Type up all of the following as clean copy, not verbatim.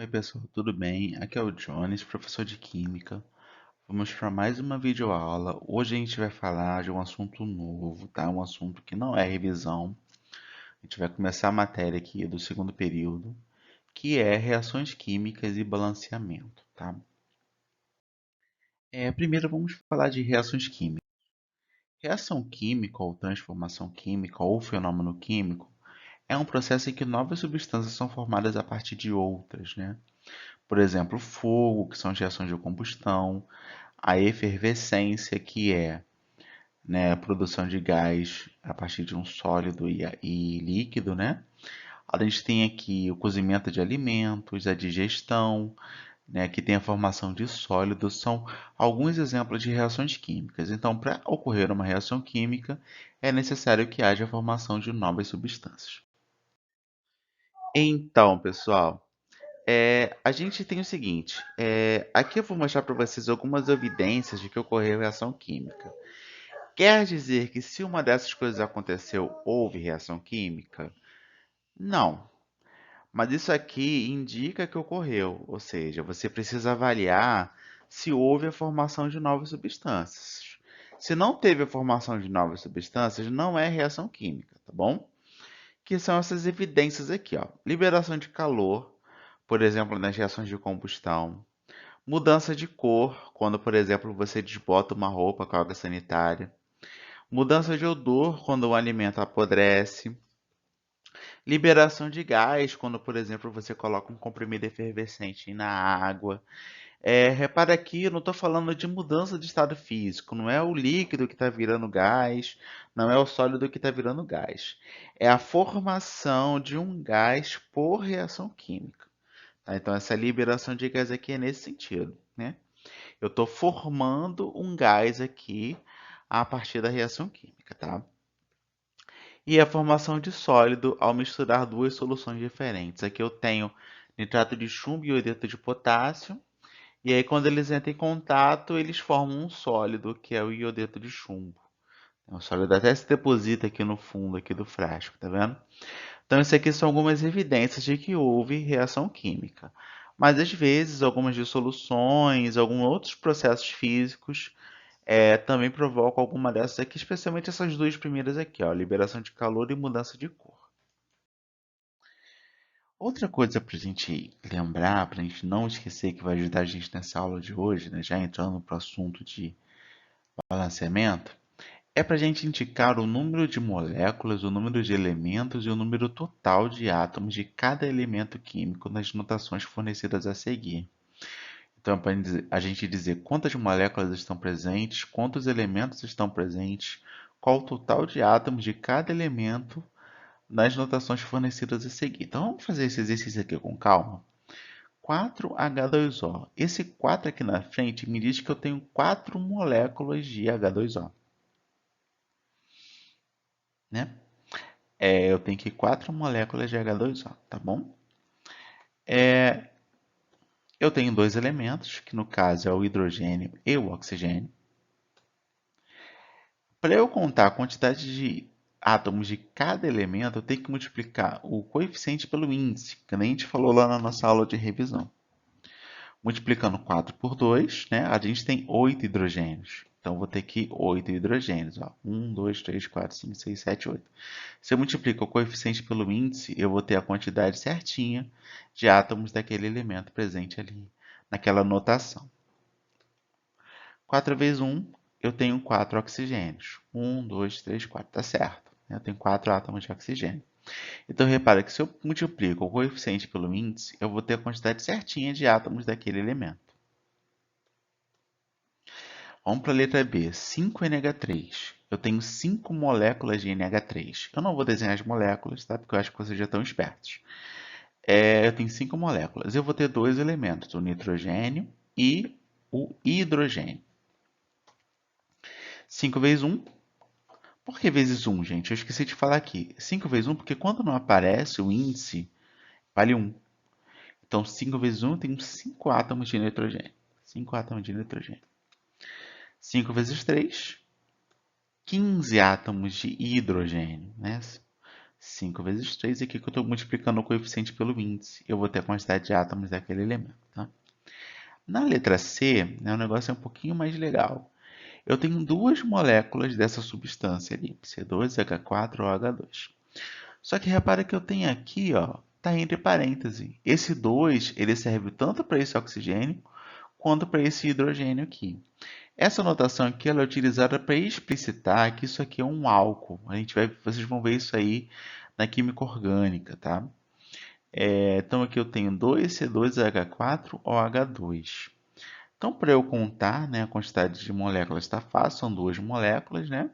Oi pessoal, tudo bem? Aqui é o Jones, professor de Química. Vamos para mais uma videoaula. Hoje a gente vai falar de um assunto novo, tá? Um assunto que não é revisão. A gente vai começar a matéria aqui do segundo período, que é reações químicas e balanceamento, tá? Primeiro vamos falar de reações químicas. Reação química ou transformação química ou fenômeno químico é um processo em que novas substâncias são formadas a partir de outras, né? Por exemplo, o fogo, que são as reações de combustão, a efervescência, que é, né, a produção de gás a partir de um sólido e líquido, né? A gente tem aqui o cozimento de alimentos, a digestão, né, que tem a formação de sólidos, são alguns exemplos de reações químicas. Então, para ocorrer uma reação química, é necessário que haja a formação de novas substâncias. Então, pessoal, a gente tem o seguinte, aqui eu vou mostrar para vocês algumas evidências de que ocorreu reação química. Quer dizer que se uma dessas coisas aconteceu, houve reação química? Não. Mas isso aqui indica que ocorreu, ou seja, você precisa avaliar se houve a formação de novas substâncias. Se não teve a formação de novas substâncias, não é reação química, tá bom? Que são essas evidências aqui, ó. Liberação de calor, por exemplo, nas reações de combustão. Mudança de cor, quando, por exemplo, você desbota uma roupa com água sanitária. Mudança de odor, quando o alimento apodrece. Liberação de gás, quando, por exemplo, você coloca um comprimido efervescente na água. Repara aqui, eu não estou falando de mudança de estado físico, não é o líquido que está virando gás, não é o sólido que está virando gás. É a formação de um gás por reação química. Tá? Então, essa liberação de gás aqui é nesse sentido, né? Eu estou formando um gás aqui a partir da reação química, tá? E a formação de sólido ao misturar duas soluções diferentes. Aqui eu tenho nitrato de chumbo e iodeto de potássio. E aí, quando eles entram em contato, eles formam um sólido, que é o iodeto de chumbo. O sólido até se deposita aqui no fundo aqui do frasco, tá vendo? Então, isso aqui são algumas evidências de que houve reação química. Mas, às vezes, algumas dissoluções, alguns outros processos físicos também provocam alguma dessas aqui, especialmente essas duas primeiras aqui, ó, liberação de calor e mudança de cor. Outra coisa para a gente lembrar, para a gente não esquecer que vai ajudar a gente nessa aula de hoje, né, já entrando para o assunto de balanceamento, é para a gente indicar o número de moléculas, o número de elementos e o número total de átomos de cada elemento químico nas notações fornecidas a seguir. Então, é para a gente dizer quantas moléculas estão presentes, quantos elementos estão presentes, qual o total de átomos de cada elemento nas notações fornecidas a seguir. Então, vamos fazer esse exercício aqui com calma. 4H2O. Esse 4 aqui na frente me diz que eu tenho 4 moléculas de H2O, né? Eu tenho aqui 4 moléculas de H2O, tá bom? Eu tenho dois elementos, que no caso é o hidrogênio e o oxigênio. Para eu contar a quantidade de átomos de cada elemento, eu tenho que multiplicar o coeficiente pelo índice, que nem a gente falou lá na nossa aula de revisão. Multiplicando 4 por 2, né, a gente tem 8 hidrogênios. Então, vou ter aqui 8 hidrogênios. Ó. 1, 2, 3, 4, 5, 6, 7, 8. Se eu multiplico o coeficiente pelo índice, eu vou ter a quantidade certinha de átomos daquele elemento presente ali naquela notação. 4 vezes 1, eu tenho 4 oxigênios. 1, 2, 3, 4. Tá certo. Eu tenho 4 átomos de oxigênio. Então, repara que se eu multiplico o coeficiente pelo índice, eu vou ter a quantidade certinha de átomos daquele elemento. Vamos para a letra B, 5NH3. Eu tenho 5 moléculas de NH3. Eu não vou desenhar as moléculas, tá? Porque eu acho que vocês já estão espertos. Eu tenho 5 moléculas. Eu vou ter dois elementos, o nitrogênio e o hidrogênio. 5 vezes 1. Por que vezes 1, gente? Eu esqueci de falar aqui. 5 vezes 1 porque quando não aparece o índice, vale 1. Então, 5 vezes 1 tem 5 átomos de nitrogênio. 5 átomos de nitrogênio. 5 vezes 3, 15 átomos de hidrogênio, né? 5 vezes 3, aqui que eu estou multiplicando o coeficiente pelo índice. Eu vou ter a quantidade de átomos daquele elemento. Tá? Na letra C, né, o negócio é um pouquinho mais legal. Eu tenho duas moléculas dessa substância ali, C2H4OH2. Só que repara que eu tenho aqui, ó, tá entre parênteses. Esse 2, ele serve tanto para esse oxigênio quanto para esse hidrogênio aqui. Essa notação aqui ela é utilizada para explicitar que isso aqui é um álcool. Vocês vão ver isso aí na química orgânica, tá? Então aqui eu tenho 2C2H4OH2. Então, para eu contar, né, a quantidade de moléculas está fácil, são duas moléculas, né?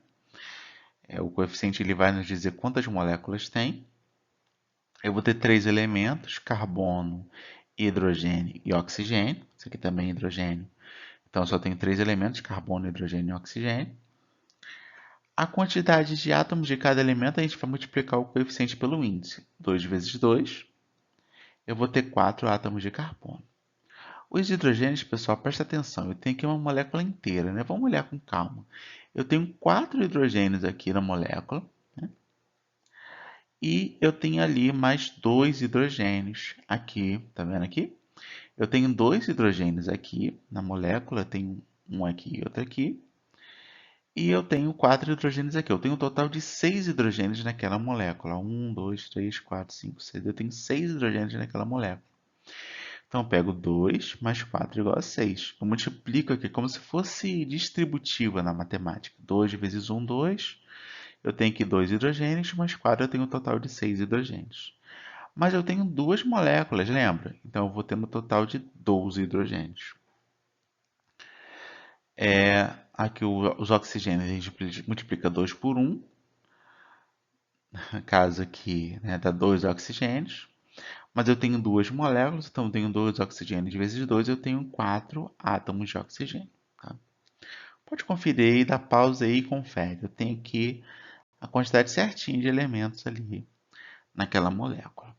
O coeficiente ele vai nos dizer quantas moléculas tem. Eu vou ter três elementos, carbono, hidrogênio e oxigênio. Isso aqui também é hidrogênio. Então, eu só tenho três elementos, carbono, hidrogênio e oxigênio. A quantidade de átomos de cada elemento, a gente vai multiplicar o coeficiente pelo índice. 2 vezes 2, eu vou ter 4 átomos de carbono. Os hidrogênios, pessoal, presta atenção, eu tenho aqui uma molécula inteira, né? Vamos olhar com calma. Eu tenho 4 hidrogênios aqui na molécula, né? E eu tenho ali mais 2 hidrogênios aqui, tá vendo aqui? Eu tenho 2 hidrogênios aqui na molécula, eu tenho um aqui e outro aqui. E eu tenho 4 hidrogênios aqui. Eu tenho um total de 6 hidrogênios naquela molécula. 1, 2, 3, 4, 5, 6. Eu tenho 6 hidrogênios naquela molécula. Então, eu pego 2 mais 4 igual a 6. Eu multiplico aqui como se fosse distributiva na matemática. 2 vezes 1, 2. Eu tenho aqui 2 hidrogênios, mais 4 eu tenho um total de 6 hidrogênios. Mas eu tenho duas moléculas, lembra? Então, eu vou ter um total de 12 hidrogênios. Aqui os oxigênios, a gente multiplica 2 por 1. No caso aqui, né, dá 2 oxigênios. Mas eu tenho duas moléculas, então eu tenho 2 oxigênios vezes 2, eu tenho 4 átomos de oxigênio. Tá? Pode conferir aí, dá pausa aí e confere. Eu tenho aqui a quantidade certinha de elementos ali naquela molécula.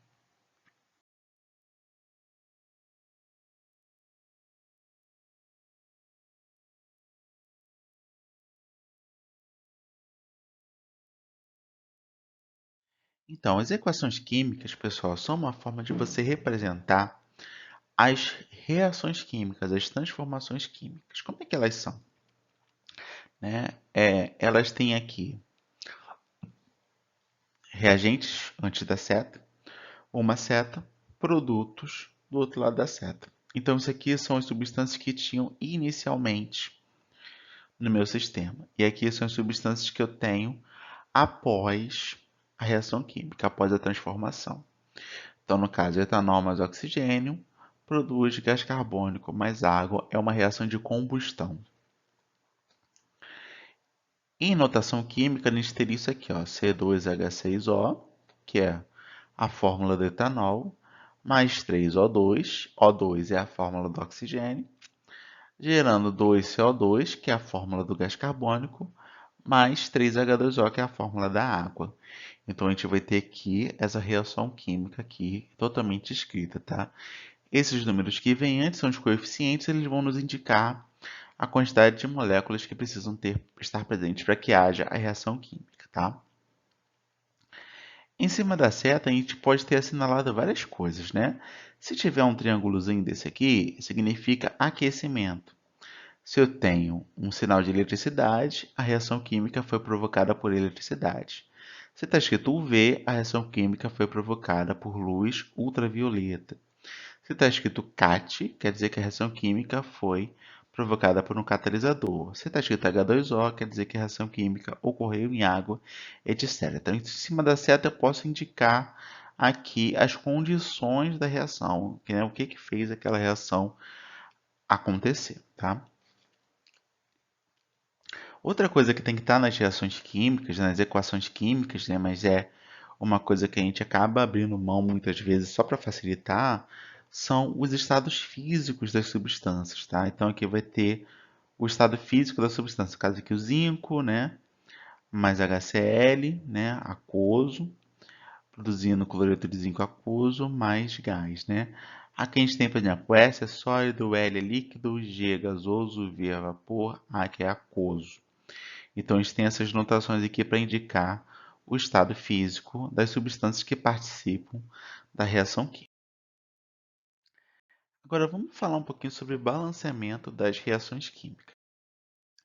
Então, as equações químicas, pessoal, são uma forma de você representar as reações químicas, as transformações químicas. Como é que elas são? Né? Elas têm aqui reagentes antes da seta, uma seta, produtos do outro lado da seta. Então, isso aqui são as substâncias que tinham inicialmente no meu sistema. E aqui são as substâncias que eu tenho após a reação química, após a transformação. Então, no caso, etanol mais oxigênio produz gás carbônico mais água, é uma reação de combustão. Em notação química, a gente teria isso aqui, ó, C2H6O, que é a fórmula do etanol, mais 3O2, O2 é a fórmula do oxigênio, gerando 2CO2, que é a fórmula do gás carbônico, mais 3H2O, que é a fórmula da água. Então, a gente vai ter aqui essa reação química aqui, totalmente escrita, tá? Esses números que vêm antes são os coeficientes, eles vão nos indicar a quantidade de moléculas que precisam estar presentes para que haja a reação química, tá? Em cima da seta, a gente pode ter assinalado várias coisas, né? Se tiver um triângulozinho desse aqui, significa aquecimento. Se eu tenho um sinal de eletricidade, a reação química foi provocada por eletricidade. Se está escrito UV, a reação química foi provocada por luz ultravioleta. Se está escrito CAT, quer dizer que a reação química foi provocada por um catalisador. Se está escrito H2O, quer dizer que a reação química ocorreu em água, etc. Então, em cima da seta, eu posso indicar aqui as condições da reação, né? O que fez aquela reação acontecer. Tá? Outra coisa que tem que estar nas reações químicas, nas equações químicas, né? Mas é uma coisa que a gente acaba abrindo mão muitas vezes só para facilitar, são os estados físicos das substâncias, tá? Então aqui vai ter o estado físico da substância, no caso aqui o zinco, né? Mais HCl, né? Aquoso, produzindo cloreto de zinco aquoso, mais gás, né? Aqui a gente tem, por exemplo, S é sólido, L é líquido, G é gasoso, V é vapor, A que é aquoso. Então a gente tem essas notações aqui para indicar o estado físico das substâncias que participam da reação química. Agora vamos falar um pouquinho sobre balanceamento das reações químicas.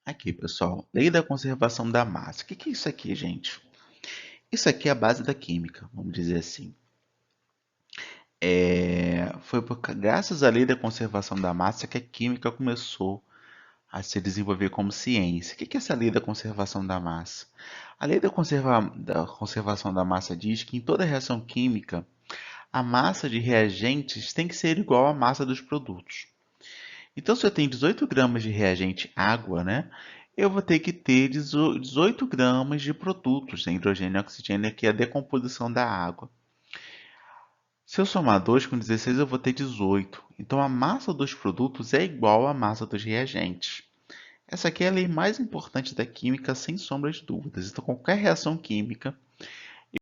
Aqui, pessoal, lei da conservação da massa. O que é isso aqui, gente? Isso aqui é a base da química, vamos dizer assim. Graças à lei da conservação da massa que a química começou a se desenvolver como ciência. O que é essa lei da conservação da massa? A lei da conservação da massa diz que em toda reação química, a massa de reagentes tem que ser igual à massa dos produtos. Então, se eu tenho 18 gramas de reagente água, né, eu vou ter que ter 18 gramas de produtos, né, hidrogênio e oxigênio, que é a decomposição da água. Se eu somar 2 com 16, eu vou ter 18. Então, a massa dos produtos é igual à massa dos reagentes. Essa aqui é a lei mais importante da química, sem sombra de dúvidas. Então, qualquer reação química,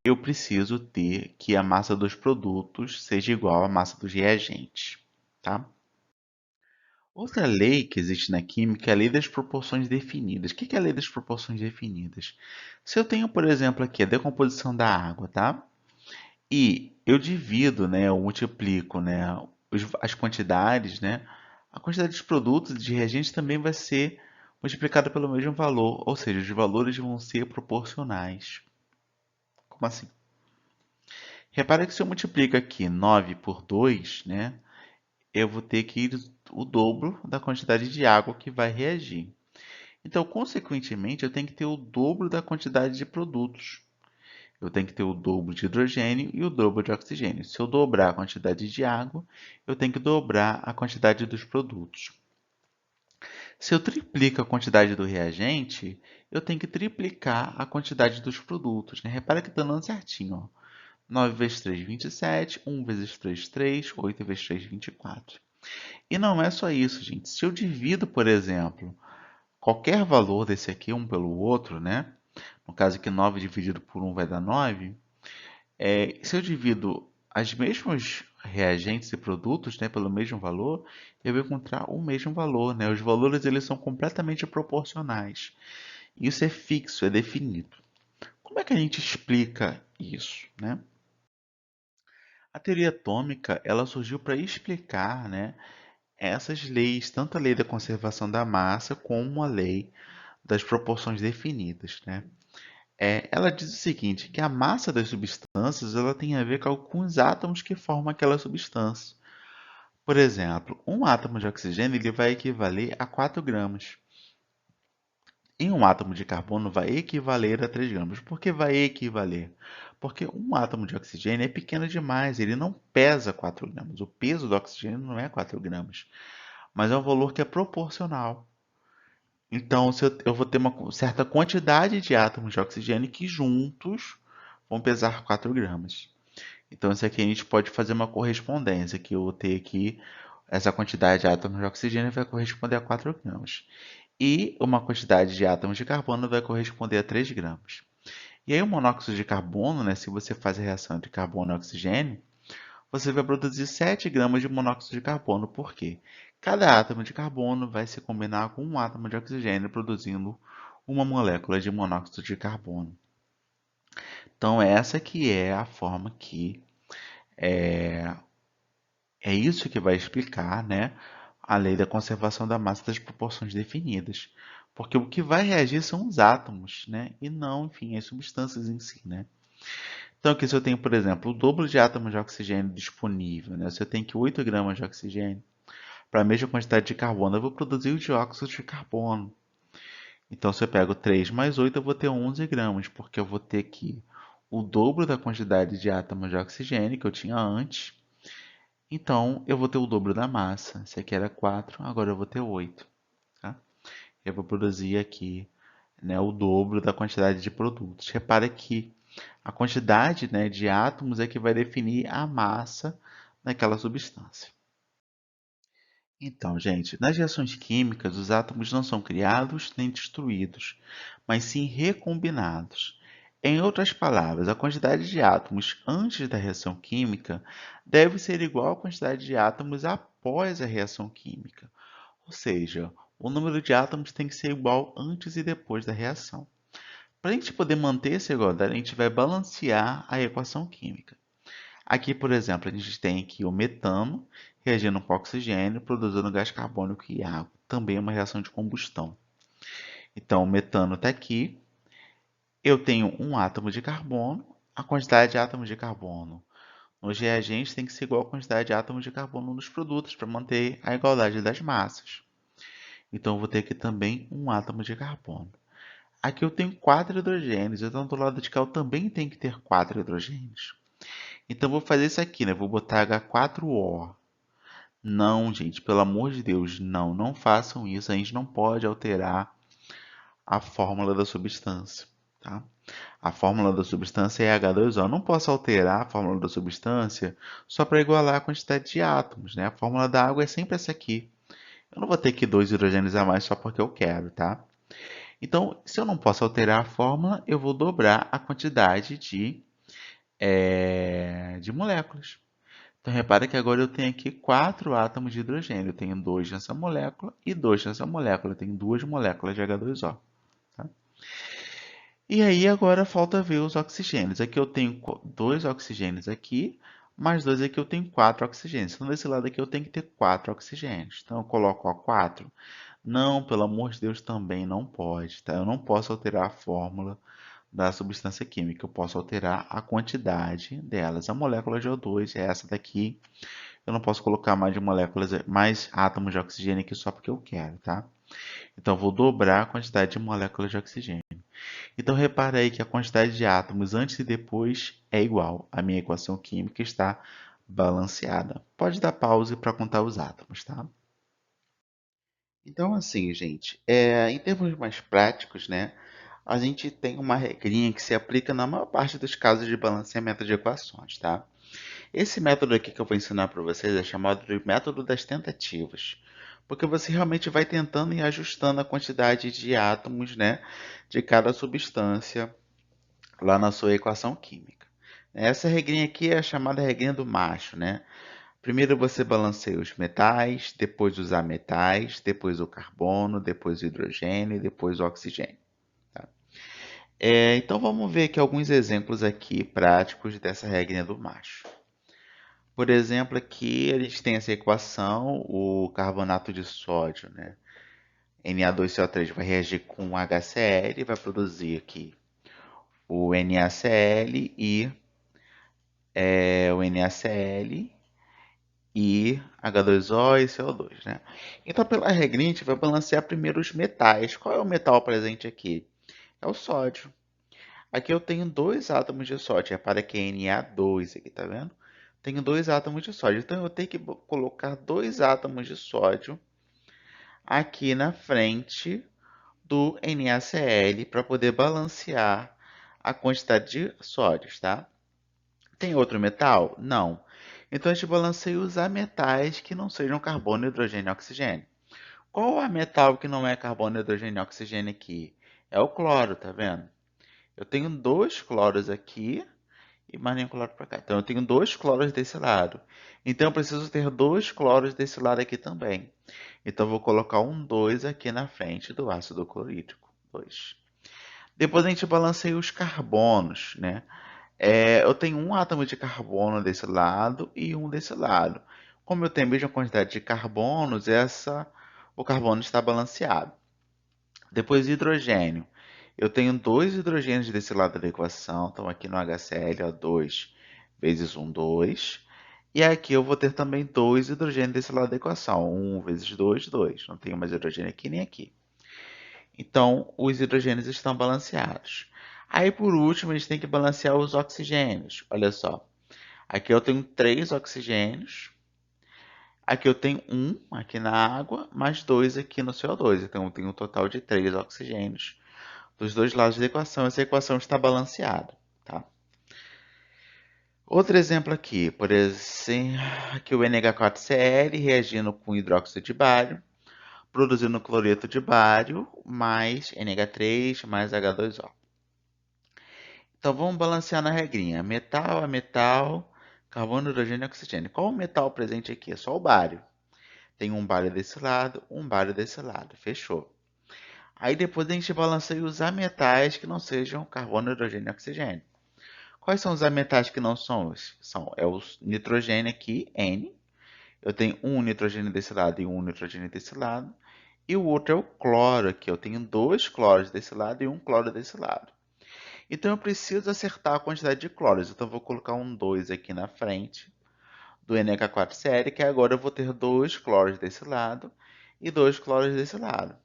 eu preciso ter que a massa dos produtos seja igual à massa dos reagentes, tá? Outra lei que existe na química é a lei das proporções definidas. O que é a lei das proporções definidas? Se eu tenho, por exemplo, aqui a decomposição da água, tá? E eu divido, né, eu multiplico, né, as quantidades, né? A quantidade de produtos e de reagentes também vai ser multiplicada pelo mesmo valor, ou seja, os valores vão ser proporcionais. Como assim? Repara que se eu multiplico aqui 9 por 2, né, eu vou ter que ir o dobro da quantidade de água que vai reagir. Então, consequentemente, eu tenho que ter o dobro da quantidade de produtos. Eu tenho que ter o dobro de hidrogênio e o dobro de oxigênio. Se eu dobrar a quantidade de água, eu tenho que dobrar a quantidade dos produtos. Se eu triplico a quantidade do reagente, eu tenho que triplicar a quantidade dos produtos, né? Repara que está dando certinho, ó. 9 vezes 3, 27. 1 vezes 3, 3. 8 vezes 3, 24. E não é só isso, gente. Se eu divido, por exemplo, qualquer valor desse aqui, um pelo outro, né? No caso aqui, 9 dividido por 1 vai dar 9. Se eu divido as mesmos reagentes e produtos, né, pelo mesmo valor, eu vou encontrar o mesmo valor, né? Os valores eles são completamente proporcionais. Isso é fixo, é definido. Como é que a gente explica isso, né? A teoria atômica, ela surgiu para explicar, né, essas leis, tanto a lei da conservação da massa como a lei das proporções definidas, né? Ela diz o seguinte, que a massa das substâncias ela tem a ver com os átomos que formam aquela substância. Por exemplo, um átomo de oxigênio ele vai equivaler a 4 gramas. E um átomo de carbono vai equivaler a 3 gramas. Por que vai equivaler? Porque um átomo de oxigênio é pequeno demais, ele não pesa 4 gramas. O peso do oxigênio não é 4 gramas, mas é um valor que é proporcional. Então, se eu vou ter uma certa quantidade de átomos de oxigênio que juntos vão pesar 4 gramas. Então, isso aqui a gente pode fazer uma correspondência, que eu vou ter aqui essa quantidade de átomos de oxigênio vai corresponder a 4 gramas. E uma quantidade de átomos de carbono vai corresponder a 3 gramas. E aí o monóxido de carbono, né, se você faz a reação entre carbono e oxigênio, você vai produzir 7 gramas de monóxido de carbono. Por quê? Cada átomo de carbono vai se combinar com um átomo de oxigênio, produzindo uma molécula de monóxido de carbono. Então, essa que é a forma que é isso que vai explicar, né, a lei da conservação da massa das proporções definidas. Porque o que vai reagir são os átomos, né, e não, enfim, as substâncias em si, né. Então, aqui se eu tenho, por exemplo, o dobro de átomos de oxigênio disponível, né, se eu tenho aqui 8 gramas de oxigênio, para a mesma quantidade de carbono, eu vou produzir o dióxido de carbono. Então, se eu pego 3 mais 8, eu vou ter 11 gramas, porque eu vou ter aqui o dobro da quantidade de átomos de oxigênio que eu tinha antes. Então, eu vou ter o dobro da massa. Esse aqui era 4, agora eu vou ter 8. Tá? Eu vou produzir aqui, né, o dobro da quantidade de produtos. Repara que a quantidade, né, de átomos é que vai definir a massa daquela substância. Então, gente, nas reações químicas, os átomos não são criados nem destruídos, mas sim recombinados. Em outras palavras, a quantidade de átomos antes da reação química deve ser igual à quantidade de átomos após a reação química. Ou seja, o número de átomos tem que ser igual antes e depois da reação. Para a gente poder manter essa igualdade, a gente vai balancear a equação química. Aqui, por exemplo, a gente tem aqui o metano reagindo com oxigênio, produzindo gás carbônico e água. Também é uma reação de combustão. Então, o metano está aqui. Eu tenho um átomo de carbono. A quantidade de átomos de carbono nos reagentes tem que ser igual à quantidade de átomos de carbono nos produtos para manter a igualdade das massas. Então, eu vou ter aqui também um átomo de carbono. Aqui eu tenho 4 hidrogênios, então do lado de cá eu também tenho que ter 4 hidrogênios. Então, eu vou fazer isso aqui, né? Vou botar H4O. Não, gente, pelo amor de Deus, não, não façam isso. A gente não pode alterar a fórmula da substância, tá? A fórmula da substância é H2O. Eu não posso alterar a fórmula da substância só para igualar a quantidade de átomos, né? A fórmula da água é sempre essa aqui. Eu não vou ter aqui 2 hidrogênios a mais só porque eu quero, tá? Então, se eu não posso alterar a fórmula, eu vou dobrar a quantidade de moléculas. Então, repara que agora eu tenho aqui 4 átomos de hidrogênio. Eu tenho 2 nessa molécula e 2 nessa molécula. Eu tenho 2 moléculas de H2O. Tá? E aí agora falta ver os oxigênios. Aqui eu tenho 2 oxigênios aqui, mais 2 aqui eu tenho 4 oxigênios. Então, desse lado aqui eu tenho que ter 4 oxigênios. Então, eu coloco O4. Não, pelo amor de Deus, também não pode. Tá? Eu não posso alterar a fórmula da substância química. Eu posso alterar a quantidade delas. A molécula de O2 é essa daqui. Eu não posso colocar mais de moléculas, mais átomos de oxigênio aqui só porque eu quero, tá? Então, eu vou dobrar a quantidade de moléculas de oxigênio. Então, repara aí que a quantidade de átomos antes e depois é igual. A minha equação química está balanceada. Pode dar pause para contar os átomos, tá? Então, assim, gente, em termos mais práticos, né, a gente tem uma regrinha que se aplica na maior parte dos casos de balanceamento de equações, tá? Esse método aqui que eu vou ensinar para vocês é chamado de método das tentativas, porque você realmente vai tentando e ajustando a quantidade de átomos, né, de cada substância lá na sua equação química. Essa regrinha aqui é a chamada regrinha do macho, né? Primeiro você balanceia os metais, depois os ametais, depois o carbono, depois o hidrogênio e depois o oxigênio. Tá? Então vamos ver aqui alguns exemplos aqui práticos dessa regrinha do macho. Por exemplo, aqui a gente tem essa equação, o carbonato de sódio, né? Na2CO3 vai reagir com HCl, vai produzir aqui o NaCl e o NaCl e H2O e CO2, né? Então, pela regrinha, a gente vai balancear primeiro os metais. Qual é o metal presente aqui? É o sódio. Aqui eu tenho 2 átomos de sódio. Repara que é Na2 aqui, tá vendo? Tenho 2 átomos de sódio. Então, eu tenho que colocar 2 átomos de sódio aqui na frente do NaCl para poder balancear a quantidade de sódios, tá? Tem outro metal? Não. Então a gente balanceia os ametais que não sejam carbono, hidrogênio e oxigênio. Qual é o metal que não é carbono, hidrogênio e oxigênio aqui? É o cloro, tá vendo? Eu tenho 2 cloros aqui e mais nenhum cloro para cá. Então eu tenho 2 cloros desse lado. Então eu preciso ter 2 cloros desse lado aqui também. Então eu vou colocar um 2 aqui na frente do ácido clorídrico. 2. Depois a gente balanceia os carbonos, né? Eu tenho um átomo de carbono desse lado e um desse lado. Como eu tenho a mesma quantidade de carbonos, o carbono está balanceado. Depois hidrogênio. Eu tenho 2 hidrogênios desse lado da equação, então aqui no HCl, ó, 2 vezes 1, 2. E aqui eu vou ter também 2 hidrogênios desse lado da equação, 1 vezes 2, 2. Não tenho mais hidrogênio aqui nem aqui. Então, os hidrogênios estão balanceados. Aí, por último, a gente tem que balancear os oxigênios. Olha só. Aqui eu tenho 3 oxigênios. Aqui eu tenho 1 aqui na água, mais 2 aqui no CO2. Então, eu tenho um total de 3 oxigênios dos dois lados da equação. Essa equação está balanceada. Tá? Outro exemplo aqui. Por exemplo, aqui o NH4Cl reagindo com hidróxido de bário, produzindo cloreto de bário, mais NH3, mais H2O. Então vamos balancear na regrinha. Metal a metal, carbono, hidrogênio e oxigênio. Qual o metal presente aqui? É só o bário. Tem um bário desse lado, um bário desse lado. Fechou. Aí depois a gente balanceia os ametais que não sejam carbono, hidrogênio e oxigênio. Quais são os ametais que não são? É o nitrogênio aqui, N. Eu tenho um nitrogênio desse lado e um nitrogênio desse lado. E o outro é o cloro aqui. Eu tenho dois cloros desse lado e um cloro desse lado. Então eu preciso acertar a quantidade de cloros. Então eu vou colocar um 2 aqui na frente do NH4 série, que agora eu vou ter dois cloros desse lado e dois cloros desse lado.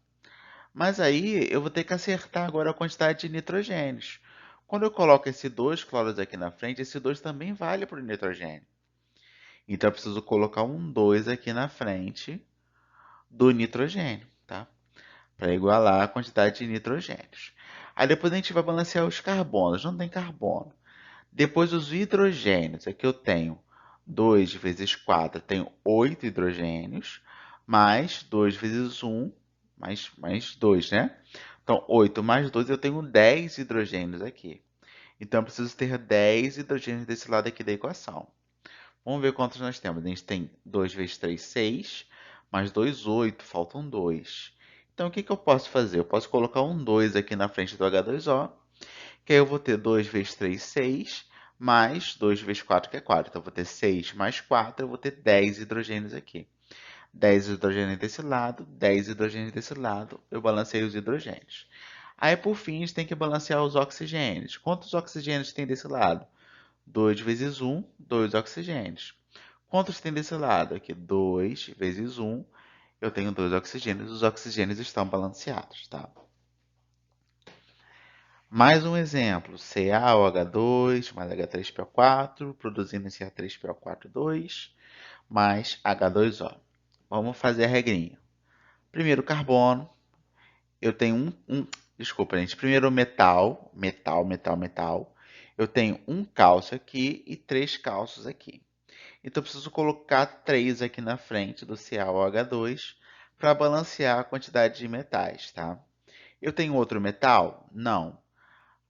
Mas aí eu vou ter que acertar agora a quantidade de nitrogênios. Quando eu coloco esses dois cloros aqui na frente, esse 2 também vale para o nitrogênio. Então eu preciso colocar um 2 aqui na frente do nitrogênio, tá? Para igualar a quantidade de nitrogênios. Aí depois a gente vai balancear os carbonos. Não tem carbono. Depois os hidrogênios. Aqui eu tenho 2 vezes 4, tenho 8 hidrogênios, mais 2 vezes 1, mais 2, né? Então, 8 mais 2, eu tenho 10 hidrogênios aqui. Então, eu preciso ter 10 hidrogênios desse lado aqui da equação. Vamos ver quantos nós temos. A gente tem 2 vezes 3, 6, mais 2, 8, faltam 2. Então, o que eu posso fazer? Eu posso colocar um 2 aqui na frente do H2O, que aí eu vou ter 2 vezes 3, 6, mais 2 vezes 4, que é 4. Então, eu vou ter 6 mais 4, eu vou ter 10 hidrogênios aqui. 10 hidrogênios desse lado, 10 hidrogênios desse lado, eu balancei os hidrogênios. Aí, por fim, a gente tem que balancear os oxigênios. Quantos oxigênios tem desse lado? 2 vezes 1, 2 oxigênios. Quantos tem desse lado? Aqui, 2 vezes 1, eu tenho 2 oxigênios. Os oxigênios estão balanceados, tá? Mais um exemplo, CaOH2 mais H3PO4, produzindo esse H3PO4 2, mais H2O. Vamos fazer a regrinha. Primeiro carbono, eu tenho desculpa, gente. Primeiro metal. Eu tenho um cálcio aqui e 3 cálcios aqui. Então eu preciso colocar 3 aqui na frente do CaOH2 para balancear a quantidade de metais, tá? Eu tenho outro metal? Não.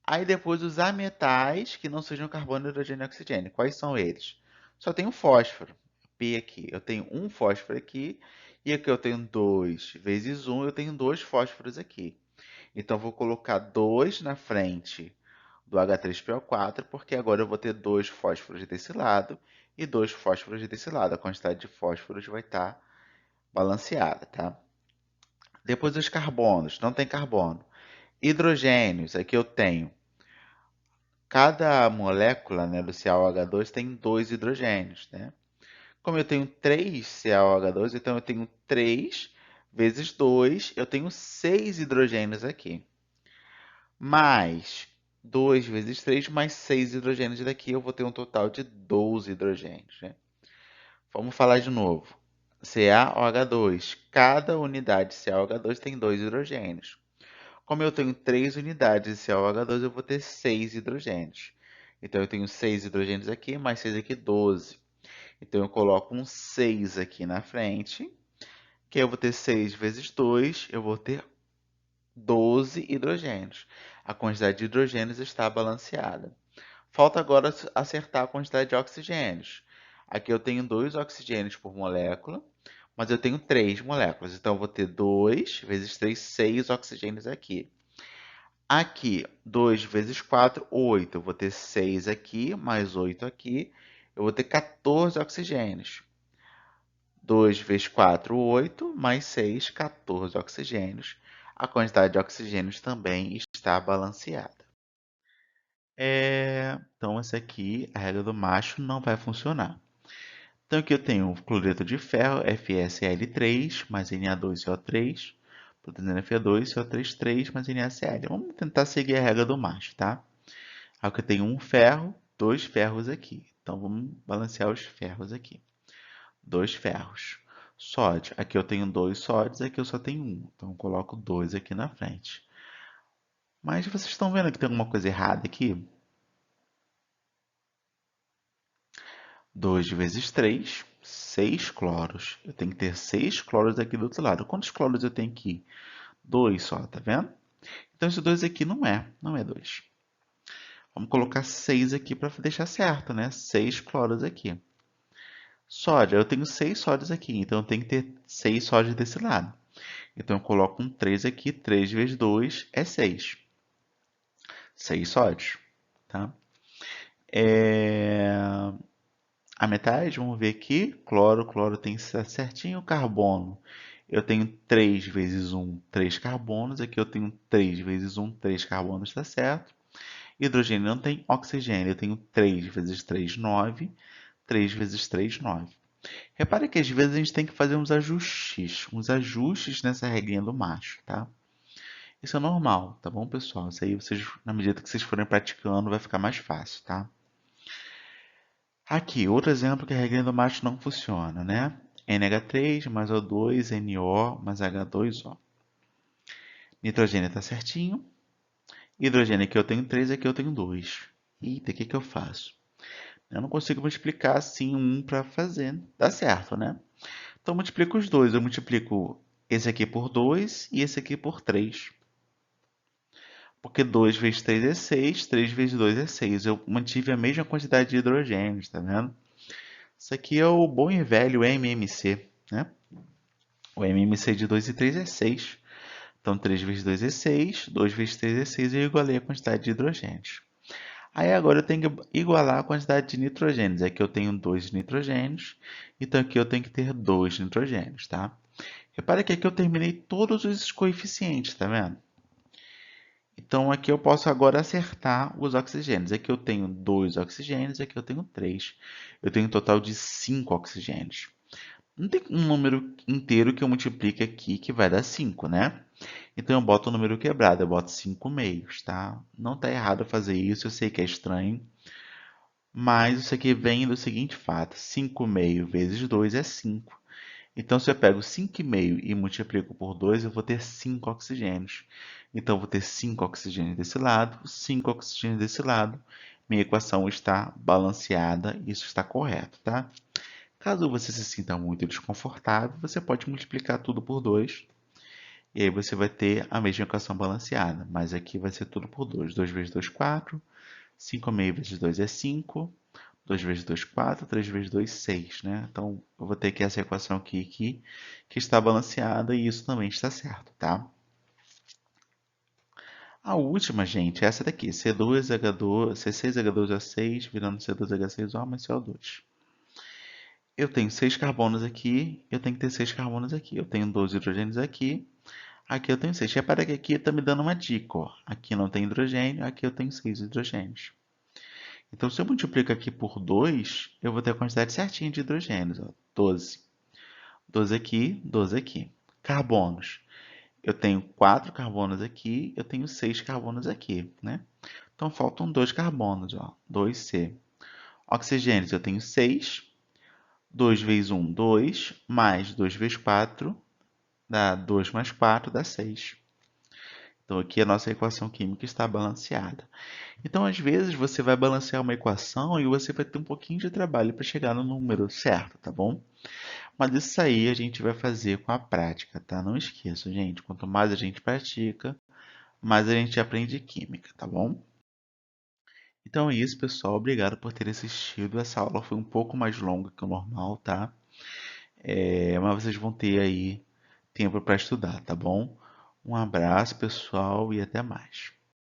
Aí depois os ametais que não sejam carbono, hidrogênio e oxigênio. Quais são eles? Só tenho fósforo, P aqui. Eu tenho um fósforo aqui e aqui eu tenho 2 vezes 1, eu tenho dois fósforos aqui. Então vou colocar 2 na frente do H3PO4, porque agora eu vou ter dois fósforos desse lado e dois fósforos desse lado. A quantidade de fósforos vai estar balanceada, tá? Depois os carbonos, não tem carbono. Hidrogênios, aqui eu tenho. Cada molécula, né, do CaOH2 tem dois hidrogênios, né? Como eu tenho 3 CaOH2, então eu tenho 3 vezes 2, eu tenho 6 hidrogênios aqui. Mais 2 vezes 3, mais 6 hidrogênios daqui, eu vou ter um total de 12 hidrogênios, né? Vamos falar de novo. CaOH2. Cada unidade de CaOH2 tem 2 hidrogênios. Como eu tenho 3 unidades de CaOH2, eu vou ter 6 hidrogênios. Então, eu tenho 6 hidrogênios aqui, mais 6 aqui, 12. Então, eu coloco um 6 aqui na frente, que eu vou ter 6 vezes 2, eu vou ter 12 hidrogênios. A quantidade de hidrogênios está balanceada. Falta agora acertar a quantidade de oxigênios. Aqui eu tenho 2 oxigênios por molécula, mas eu tenho 3 moléculas. Então, eu vou ter 2 vezes 3, 6 oxigênios aqui. Aqui, 2 vezes 4, 8. Eu vou ter 6 aqui, mais 8 aqui. Eu vou ter 14 oxigênios. 2 vezes 4, 8, mais 6, 14 oxigênios. A quantidade de oxigênios também está balanceada. Então, essa aqui, a regra do macho, não vai funcionar. Então, aqui eu tenho o cloreto de ferro, FeSL3, mais Na2CO3, produzindo Fe2, CO3, 3, mais NaCl. Vamos tentar seguir a regra do macho, tá? Aqui eu tenho um ferro, dois ferros aqui. Então, vamos balancear os ferros aqui. Dois ferros. Sódio. Aqui eu tenho dois sódios, aqui eu só tenho um. Então, eu coloco dois aqui na frente. Mas vocês estão vendo que tem alguma coisa errada aqui? 2 vezes 3, 6 cloros. Eu tenho que ter 6 cloros aqui do outro lado. Quantos cloros eu tenho aqui? 2 só, tá vendo? Então, esse 2 aqui não é 2. Vamos colocar 6 aqui para deixar certo, né? 6 cloros aqui. Sódio, eu tenho 6 sódios aqui, então eu tenho que ter 6 sódios desse lado. Então eu coloco um 3 aqui, 3 vezes 2 é 6. 6 sódios, tá? A metade, vamos ver aqui, cloro, cloro tem certinho, carbono. Eu tenho 3 vezes 1, 3 carbonos. Aqui eu tenho 3 vezes 1, 3 carbonos, está certo. Hidrogênio não tem oxigênio. Eu tenho 3 vezes 3, 9. 3 vezes 3, 9. Repare que às vezes a gente tem que fazer uns ajustes nessa regrinha do macho, tá? Isso é normal, tá bom, pessoal? Isso aí, vocês, na medida que vocês forem praticando, vai ficar mais fácil, tá? Aqui, outro exemplo que a regrinha do macho não funciona, né? NH3 mais O2, NO mais H2O. Nitrogênio está certinho. Hidrogênio aqui eu tenho 3, aqui eu tenho 2. Eita, o que que eu faço? Eu não consigo multiplicar assim um para fazer. Dá certo, né? Então eu multiplico os dois. Eu multiplico esse aqui por 2 e esse aqui por 3. Porque 2 vezes 3 é 6, 3 vezes 2 é 6. Eu mantive a mesma quantidade de hidrogênios, tá vendo? Isso aqui é o bom e velho MMC, né? O MMC de 2 e 3 é 6. Então 3 vezes 2 é 6, 2 vezes 3 é 6 e eu igualei a quantidade de hidrogênios. Aí agora eu tenho que igualar a quantidade de nitrogênios. Aqui eu tenho 2 nitrogênios, então aqui eu tenho que ter 2 nitrogênios, tá? Repara que aqui eu terminei todos os coeficientes, tá vendo? Então aqui eu posso agora acertar os oxigênios. Aqui eu tenho 2 oxigênios, aqui eu tenho 3. Eu tenho um total de 5 oxigênios. Não tem um número inteiro que eu multiplique aqui que vai dar 5, né? Então eu boto o número quebrado, eu boto 5 meios, tá? Não está errado fazer isso, eu sei que é estranho, mas isso aqui vem do seguinte fato: 5 meio vezes 2 é 5. Então se eu pego 5 meio e multiplico por 2, eu vou ter 5 oxigênios. Então eu vou ter 5 oxigênios desse lado, 5 oxigênios desse lado. Minha equação está balanceada, isso está correto, tá? Caso você se sinta muito desconfortável, você pode multiplicar tudo por 2 e aí você vai ter a mesma equação balanceada, mas aqui vai ser tudo por 2. 2 vezes 2, 4. 5 meio vezes 2 é 5. 2 vezes 2, 4. 3 vezes 2, 6, né? Então, eu vou ter aqui essa equação aqui que está balanceada e isso também está certo, tá? A última, gente, é essa daqui. C2H2, C6H2O6 virando C2H6O mais CO2. Eu tenho 6 carbonos aqui, eu tenho que ter 6 carbonos aqui. Eu tenho 12 hidrogênios aqui. Aqui eu tenho 6. Repara que aqui está me dando uma dica, ó. Aqui não tem hidrogênio, aqui eu tenho 6 hidrogênios. Então, se eu multiplico aqui por 2, eu vou ter a quantidade certinha de hidrogênios, ó. 12. 12 aqui, 12 aqui. Carbonos. Eu tenho 4 carbonos aqui, eu tenho 6 carbonos aqui, né? Então, faltam 2 carbonos, ó. 2C. Oxigênios, eu tenho 6. 2 vezes 1, 2. Mais 2 vezes 4, dá 2 mais 4, dá 6. Então, aqui a nossa equação química está balanceada. Então, às vezes, você vai balancear uma equação e você vai ter um pouquinho de trabalho para chegar no número certo, tá bom? Mas isso aí a gente vai fazer com a prática, tá? Não esqueça, gente, quanto mais a gente pratica, mais a gente aprende química, tá bom? Então é isso, pessoal. Obrigado por ter assistido. Essa aula foi um pouco mais longa que o normal, tá? Mas vocês vão ter aí tempo para estudar, tá bom? Um abraço, pessoal, e até mais.